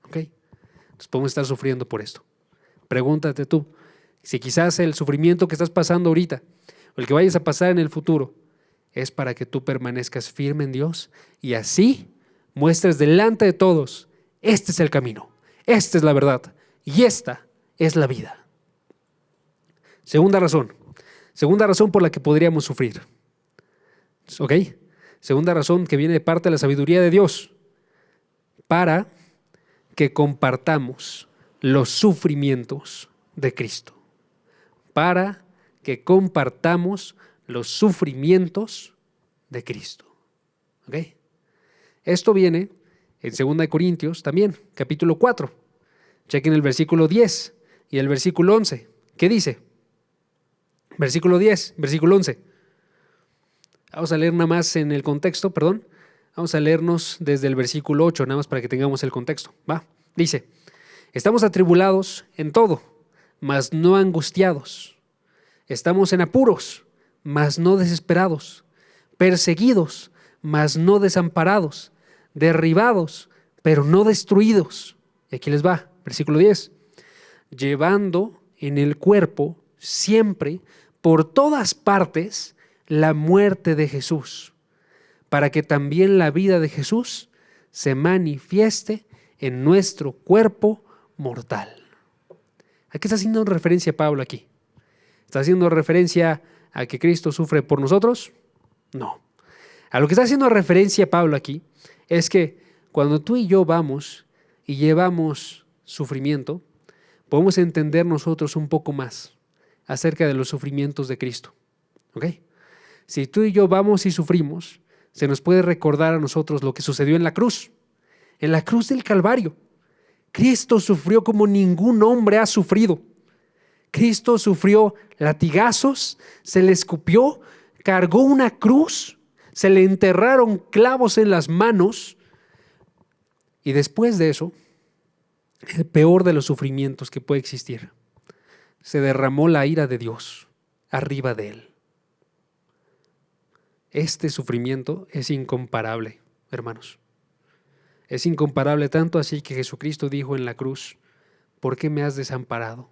¿Ok? Entonces podemos estar sufriendo por esto. Pregúntate tú, si quizás el sufrimiento que estás pasando ahorita o el que vayas a pasar en el futuro es para que tú permanezcas firme en Dios y así muestres delante de todos, este es el camino, esta es la verdad y esta es la vida. Segunda razón por la que podríamos sufrir. ¿Ok? Segunda razón que viene de parte de la sabiduría de Dios, para que compartamos los sufrimientos de Cristo. Para que compartamos los sufrimientos de Cristo. ¿Ok? Esto viene en 2 Corintios también, capítulo 4. Chequen el versículo 10 y el versículo 11. ¿Qué dice? Versículo 10, versículo 11. Vamos a leer nada más en el contexto, Vamos a leernos desde el versículo 8, nada más para que tengamos el contexto. ¿Va? Dice, estamos atribulados en todo, mas no angustiados, Estamos en apuros, mas no desesperados, perseguidos, mas no desamparados, derribados, pero no destruidos. Y aquí les va, versículo 10. Llevando en el cuerpo siempre, por todas partes, la muerte de Jesús, para que también la vida de Jesús se manifieste en nuestro cuerpo mortal. ¿A qué está haciendo referencia Pablo aquí? ¿Está haciendo referencia a que Cristo sufre por nosotros? No. A lo que está haciendo referencia Pablo aquí es que cuando tú y yo vamos y llevamos sufrimiento, podemos entender nosotros un poco más acerca de los sufrimientos de Cristo. ¿Ok? Si tú y yo vamos y sufrimos, se nos puede recordar a nosotros lo que sucedió en la cruz del Calvario. Cristo sufrió como ningún hombre ha sufrido. Cristo sufrió latigazos, se le escupió, cargó una cruz, se le enterraron clavos en las manos y después de eso, el peor de los sufrimientos que puede existir, se derramó la ira de Dios arriba de él. Este sufrimiento es incomparable, hermanos. Es incomparable tanto así que Jesucristo dijo en la cruz, ¿por qué me has desamparado?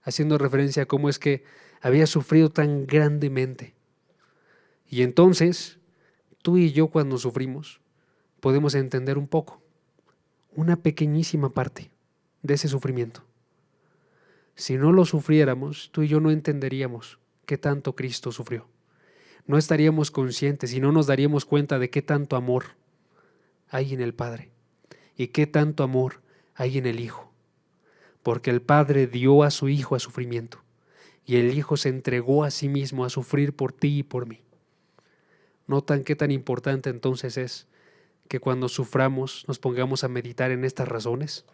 Haciendo referencia a cómo es que había sufrido tan grandemente. Y entonces, tú y yo cuando sufrimos, podemos entender un poco, una pequeñísima parte de ese sufrimiento. Si no lo sufriéramos, tú y yo no entenderíamos qué tanto Cristo sufrió. No estaríamos conscientes y no nos daríamos cuenta de qué tanto amor hay en el Padre y qué tanto amor hay en el Hijo. Porque el Padre dio a su Hijo a sufrimiento y el Hijo se entregó a sí mismo a sufrir por ti y por mí. ¿Notan qué tan importante entonces es que cuando suframos nos pongamos a meditar en estas razones?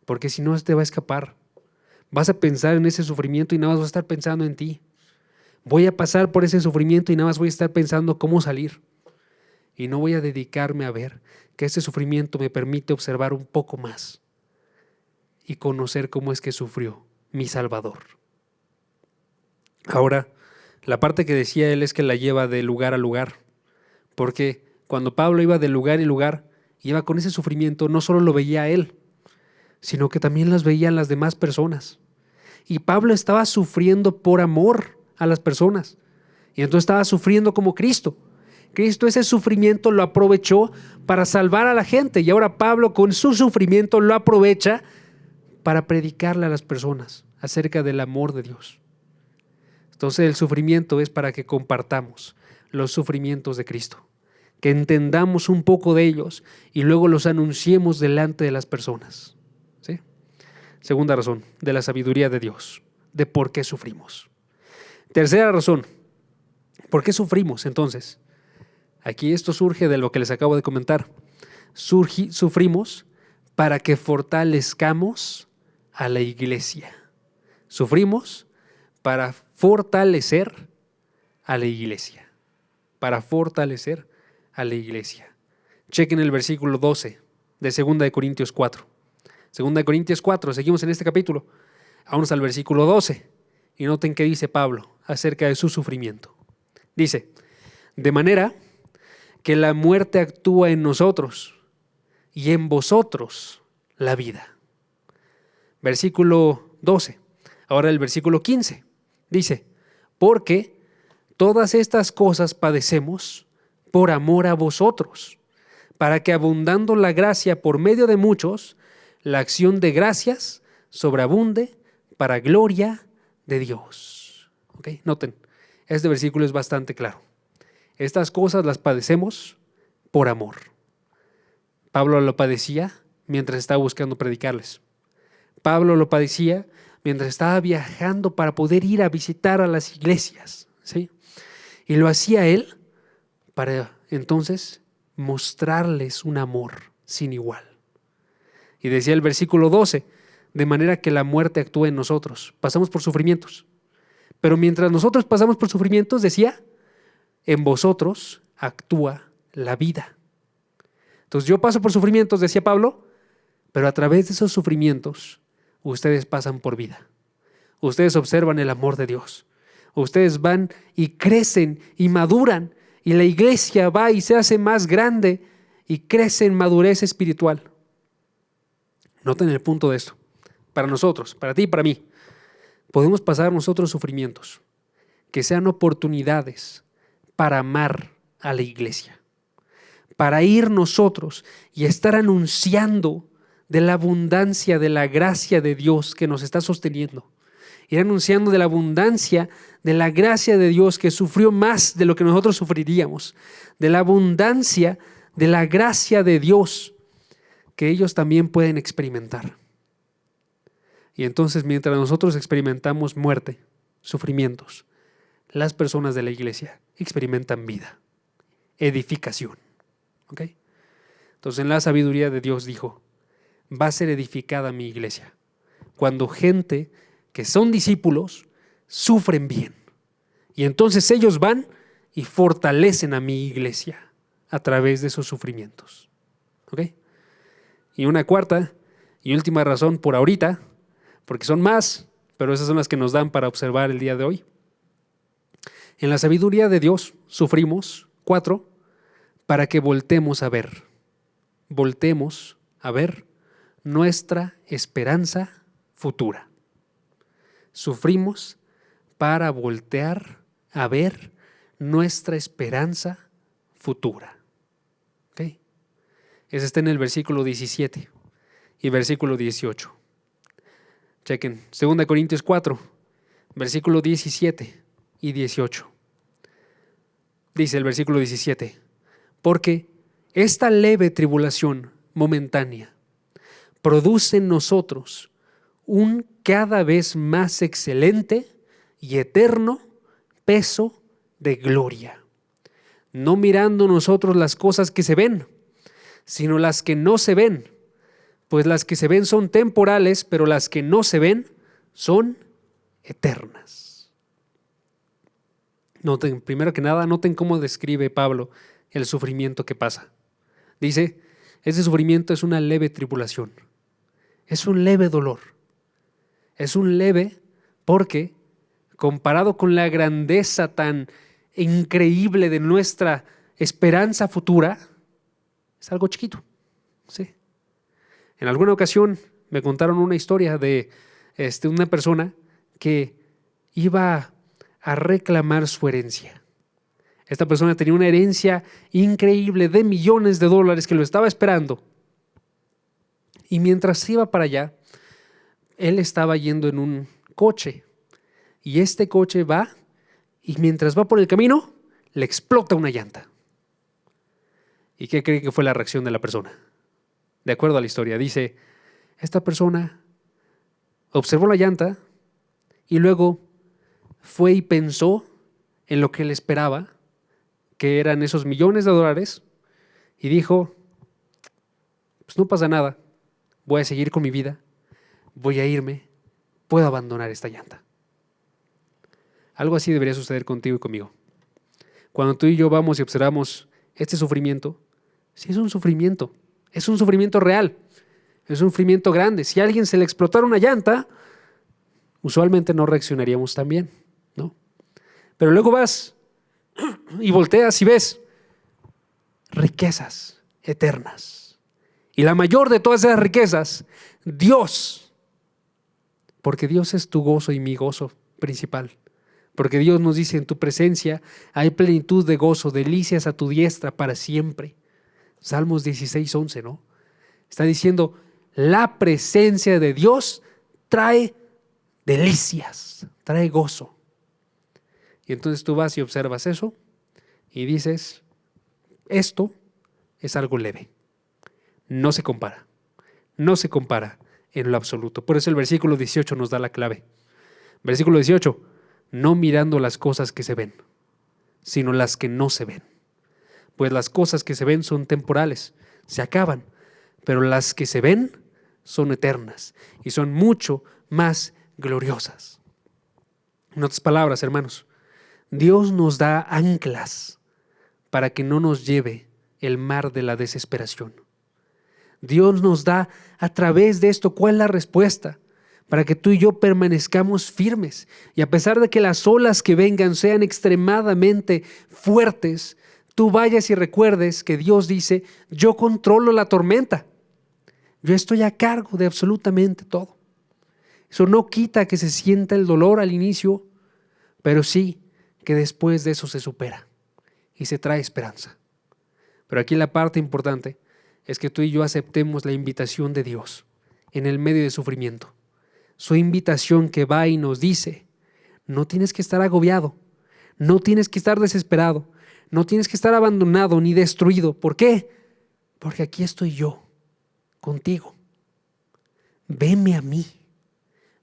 Porque si no, te va a escapar. Vas a pensar en ese sufrimiento y nada más vas a estar pensando en ti. Voy a pasar por ese sufrimiento y nada más voy a estar pensando cómo salir. Y no voy a dedicarme a ver que ese sufrimiento me permite observar un poco más y conocer cómo es que sufrió mi Salvador. Ahora, la parte que decía él es que la lleva de lugar a lugar, porque cuando Pablo iba de lugar en lugar, iba con ese sufrimiento, no solo lo veía él, sino que también las veían las demás personas. Y Pablo estaba sufriendo por amor a las personas, y entonces estaba sufriendo como Cristo. Cristo ese sufrimiento lo aprovechó para salvar a la gente, y ahora Pablo con su sufrimiento lo aprovecha para predicarle a las personas acerca del amor de Dios. Entonces el sufrimiento es para que compartamos los sufrimientos de Cristo, que entendamos un poco de ellos y luego los anunciemos delante de las personas. ¿Sí? Segunda razón, de la sabiduría de Dios, de por qué sufrimos. Tercera razón, ¿por qué sufrimos entonces? Aquí esto surge de lo que les acabo de comentar. Sufrimos para que fortalezcamos a la iglesia. Sufrimos para fortalecer a la iglesia. Para fortalecer a la iglesia. Chequen el versículo 12 de 2 Corintios 4. 2 Corintios 4, seguimos en este capítulo. Vamos al versículo 12 y noten qué dice Pablo acerca de su sufrimiento. Dice, de manera que la muerte actúa en nosotros y en vosotros la vida. Versículo 12. Ahora el versículo 15 dice, porque todas estas cosas padecemos por amor a vosotros, para que abundando la gracia por medio de muchos, la acción de gracias sobreabunde para gloria de Dios. ¿Okay? Noten, este versículo es bastante claro. Estas cosas las padecemos por amor. Pablo lo padecía mientras estaba buscando predicarles. Pablo lo padecía mientras estaba viajando para poder ir a visitar a las iglesias, ¿sí? Y lo hacía él para entonces mostrarles un amor sin igual. Y decía el versículo 12, de manera que la muerte actúa en nosotros. Pasamos por sufrimientos. Pero mientras nosotros pasamos por sufrimientos, decía, en vosotros actúa la vida. Entonces yo paso por sufrimientos, decía Pablo, pero a través de esos sufrimientos ustedes pasan por vida. ustedes observan el amor de Dios. Ustedes van y crecen y maduran, y la iglesia va y se hace más grande y crece en madurez espiritual. Noten el punto de esto. Para nosotros, para ti y para mí, podemos pasar nosotros sufrimientos que sean oportunidades para amar a la iglesia, para ir nosotros y estar anunciando de la abundancia de la gracia de Dios que nos está sosteniendo. Ir anunciando de la abundancia de la gracia de Dios que sufrió más de lo que nosotros sufriríamos, de la abundancia de la gracia de Dios que ellos también pueden experimentar. Y entonces, mientras nosotros experimentamos muerte, sufrimientos, las personas de la iglesia experimentan vida, edificación. ¿Ok? Entonces, en la sabiduría de Dios dijo, va a ser edificada mi iglesia cuando gente que son discípulos sufren bien. Y entonces ellos van y fortalecen a mi iglesia a través de esos sufrimientos. ¿Ok? Y una cuarta y última razón por ahorita, porque son más, pero esas son las que nos dan para observar el día de hoy. En la sabiduría de Dios sufrimos, 4, para que voltemos a ver nuestra esperanza futura. Sufrimos para voltear a ver nuestra esperanza futura. ¿Okay? Ese está en el versículo 17 y versículo 18. Chequen, 2 Corintios 4, versículo 17 y 18. Dice el versículo 17, porque esta leve tribulación momentánea produce en nosotros un cada vez más excelente y eterno peso de gloria, no mirando nosotros las cosas que se ven, sino las que no se ven, pues las que se ven son temporales, pero las que no se ven son eternas. Noten, primero que nada, noten cómo describe Pablo el sufrimiento que pasa. Dice, ese sufrimiento es una leve tribulación, es un leve dolor, es un leve porque comparado con la grandeza tan increíble de nuestra esperanza futura, es algo chiquito. ¿Sí? En alguna ocasión me contaron una historia de una persona que iba a reclamar su herencia. Esta persona tenía una herencia increíble de millones de dólares que lo estaba esperando. Y mientras iba para allá, él estaba yendo en un coche. Y este coche va, y mientras va por el camino, le explota una llanta. ¿Y qué cree que fue la reacción de la persona? De acuerdo a la historia, dice, esta persona observó la llanta y luego fue y pensó en lo que le esperaba, que eran esos millones de dólares, y dijo, pues no pasa nada, voy a seguir con mi vida, voy a irme, puedo abandonar esta llanta. Algo así debería suceder contigo y conmigo. Cuando tú y yo vamos y observamos este sufrimiento, sí es un sufrimiento real, es un sufrimiento grande. Si a alguien se le explotara una llanta, usualmente no reaccionaríamos tan bien, ¿no? Pero luego vas y volteas y ves riquezas eternas. Y la mayor de todas esas riquezas, Dios, porque Dios es tu gozo y mi gozo principal. Porque Dios nos dice, en tu presencia hay plenitud de gozo, delicias a tu diestra para siempre. Salmos 16:11, ¿no? Está diciendo, la presencia de Dios trae delicias, trae gozo. Y entonces tú vas y observas eso y dices, esto es algo leve. No se compara en lo absoluto. Por eso el versículo 18 nos da la clave. Versículo 18, no mirando las cosas que se ven, sino las que no se ven. Pues las cosas que se ven son temporales, se acaban, pero las que se ven son eternas y son mucho más gloriosas. En otras palabras, hermanos, Dios nos da anclas para que no nos lleve el mar de la desesperación. Dios nos da a través de esto, ¿cuál es la respuesta? para que tú y yo permanezcamos firmes. Y a pesar de que las olas que vengan sean extremadamente fuertes, tú vayas y recuerdes que Dios dice: yo controlo la tormenta. Yo estoy a cargo de absolutamente todo. Eso no quita que se sienta el dolor al inicio, pero sí que después de eso se supera y se trae esperanza. Pero aquí la parte importante es que tú y yo aceptemos la invitación de Dios en el medio de sufrimiento. Su invitación que va y nos dice: no tienes que estar agobiado, no tienes que estar desesperado, no tienes que estar abandonado ni destruido. ¿Por qué? Porque aquí estoy yo, contigo. Veme a mí.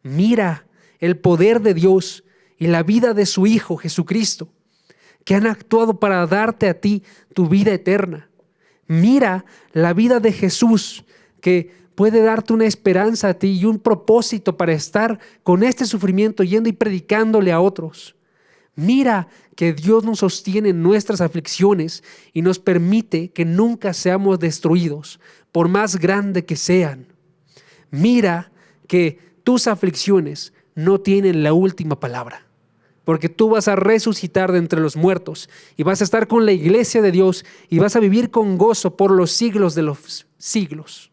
Mira el poder de Dios y la vida de su Hijo Jesucristo, que han actuado para darte a ti tu vida eterna. Mira la vida de Jesús, que puede darte una esperanza a ti y un propósito para estar con este sufrimiento yendo y predicándole a otros. Mira que Dios nos sostiene en nuestras aflicciones y nos permite que nunca seamos destruidos, por más grande que sean. Mira que tus aflicciones no tienen la última palabra, porque tú vas a resucitar de entre los muertos y vas a estar con la iglesia de Dios y vas a vivir con gozo por los siglos de los siglos.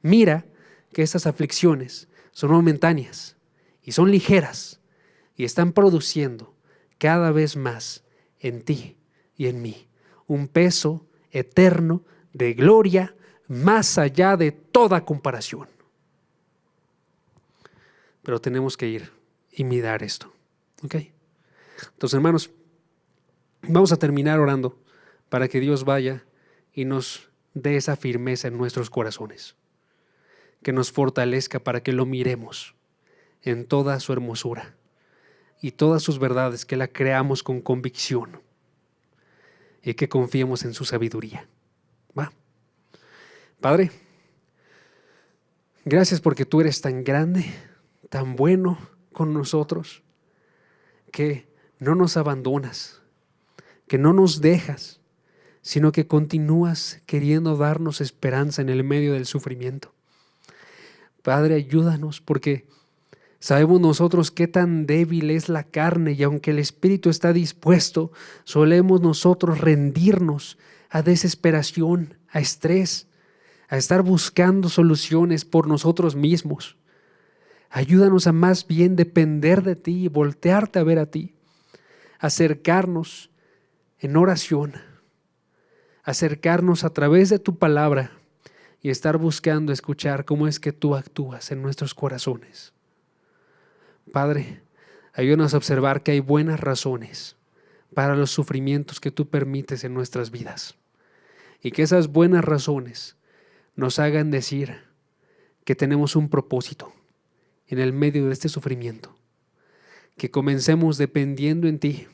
Mira que estas aflicciones son momentáneas y son ligeras y están produciendo cada vez más en ti y en mí un peso eterno de gloria más allá de toda comparación. Pero tenemos que ir y mirar esto, ¿ok? Entonces, hermanos, vamos a terminar orando para que Dios vaya y nos dé esa firmeza en nuestros corazones, que nos fortalezca para que lo miremos en toda su hermosura y todas sus verdades, que la creamos con convicción y que confiemos en su sabiduría. ¿Va? Padre, gracias porque tú eres tan grande, tan bueno con nosotros, que no nos abandonas, que no nos dejas, sino que continúas queriendo darnos esperanza en el medio del sufrimiento. Padre, ayúdanos, porque sabemos nosotros qué tan débil es la carne, y aunque el espíritu está dispuesto, solemos nosotros rendirnos a desesperación, a estrés, a estar buscando soluciones por nosotros mismos. Ayúdanos a más bien depender de ti y voltearte a ver a ti, acercarnos en oración, acercarnos a través de tu palabra y estar buscando escuchar cómo es que tú actúas en nuestros corazones. Padre, ayúdanos a observar que hay buenas razones para los sufrimientos que tú permites en nuestras vidas y que esas buenas razones nos hagan decir que tenemos un propósito en el medio de este sufrimiento, que comencemos dependiendo en ti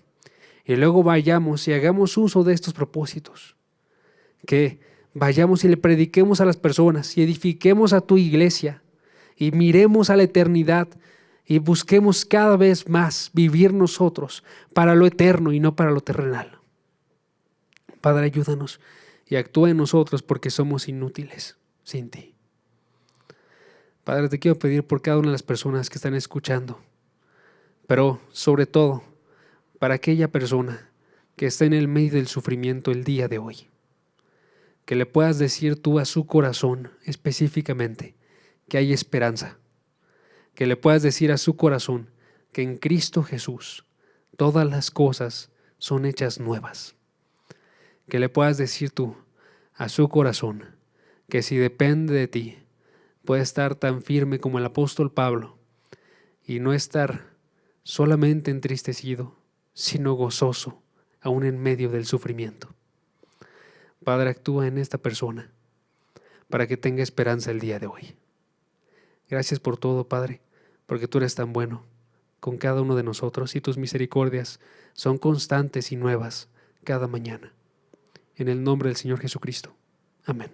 y luego vayamos y hagamos uso de estos propósitos, que vayamos y le prediquemos a las personas y edifiquemos a tu iglesia y miremos a la eternidad y busquemos cada vez más vivir nosotros para lo eterno y no para lo terrenal. Padre, ayúdanos y actúa en nosotros, porque somos inútiles sin ti. Padre, te quiero pedir por cada una de las personas que están escuchando, pero sobre todo para aquella persona que está en el medio del sufrimiento el día de hoy, que le puedas decir tú a su corazón específicamente que hay esperanza, que le puedas decir a su corazón que en Cristo Jesús todas las cosas son hechas nuevas, que le puedas decir tú a su corazón que si depende de ti puede estar tan firme como el apóstol Pablo y no estar solamente entristecido, sino gozoso aún en medio del sufrimiento. Padre, actúa en esta persona para que tenga esperanza el día de hoy. Gracias por todo, Padre, porque tú eres tan bueno con cada uno de nosotros y tus misericordias son constantes y nuevas cada mañana. En el nombre del Señor Jesucristo. Amén.